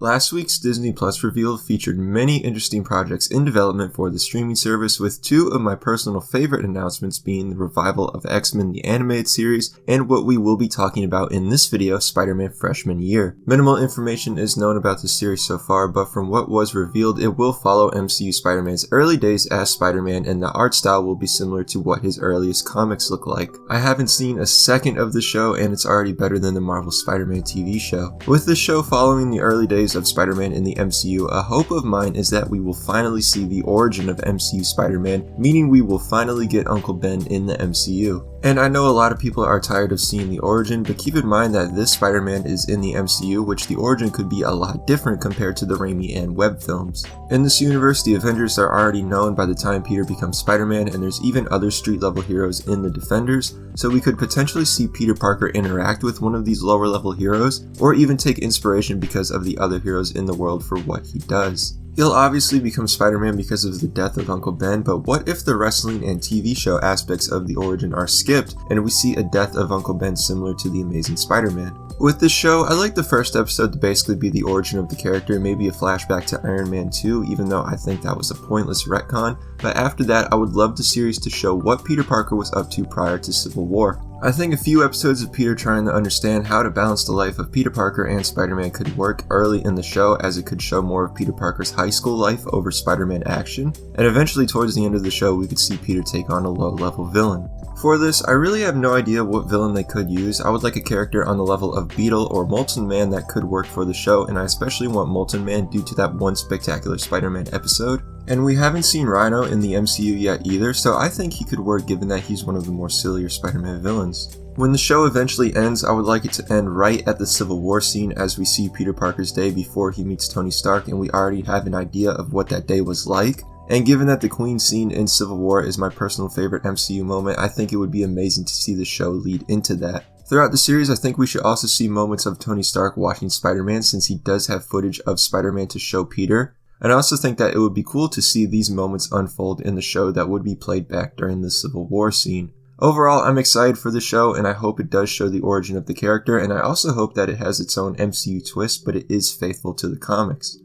Last week's Disney Plus reveal featured many interesting projects in development for the streaming service, with two of my personal favorite announcements being the revival of X-Men the Animated Series and what we will be talking about in this video, Spider-Man Freshman Year. Minimal information is known about the series so far, but from what was revealed, it will follow MCU Spider-Man's early days as Spider-Man, and the art style will be similar to what his earliest comics look like. I haven't seen a second of the show, and it's already better than the Marvel Spider-Man TV show. With the show following the early days of Spider-Man in the MCU, a hope of mine is that we will finally see the origin of MCU Spider-Man, meaning we will finally get Uncle Ben in the MCU. And I know a lot of people are tired of seeing the origin, but keep in mind that this Spider-Man is in the MCU, which the origin could be a lot different compared to the Raimi and Webb films. In this universe, the Avengers are already known by the time Peter becomes Spider-Man, and there's even other street-level heroes in the Defenders, so we could potentially see Peter Parker interact with one of these lower-level heroes, or even take inspiration because of the other heroes in the world for what he does. He'll obviously become Spider-Man because of the death of Uncle Ben, but what if the wrestling and TV show aspects of the origin are skipped and we see a death of Uncle Ben similar to the Amazing Spider-Man? With this show, I like the first episode to basically be the origin of the character, maybe a flashback to Iron Man 2, even though I think that was a pointless retcon, but after that I would love the series to show what Peter Parker was up to prior to Civil War. I think a few episodes of Peter trying to understand how to balance the life of Peter Parker and Spider-Man could work early in the show, as it could show more of Peter Parker's high school life over Spider-Man action, and eventually towards the end of the show we could see Peter take on a low-level villain. For this, I really have no idea what villain they could use. I would like a character on the level of Beetle or Molten Man that could work for the show, and I especially want Molten Man due to that one Spectacular Spider-Man episode. And we haven't seen Rhino in the MCU yet either, so I think he could work given that he's one of the more sillier Spider-Man villains. When the show eventually ends, I would like it to end right at the Civil War scene, as we see Peter Parker's day before he meets Tony Stark, and we already have an idea of what that day was like. And given that the Queen scene in Civil War is my personal favorite MCU moment, I think it would be amazing to see the show lead into that. Throughout the series, I think we should also see moments of Tony Stark watching Spider-Man, since he does have footage of Spider-Man to show Peter. And I also think that it would be cool to see these moments unfold in the show that would be played back during the Civil War scene. Overall, I'm excited for the show, and I hope it does show the origin of the character, and I also hope that it has its own MCU twist, but it is faithful to the comics.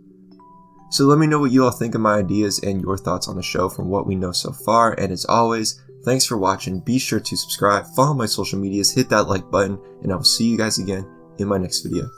So let me know what you all think of my ideas and your thoughts on the show from what we know so far, and as always, thanks for watching. Be sure to subscribe, follow my social medias, hit that like button, and I will see you guys again in my next video.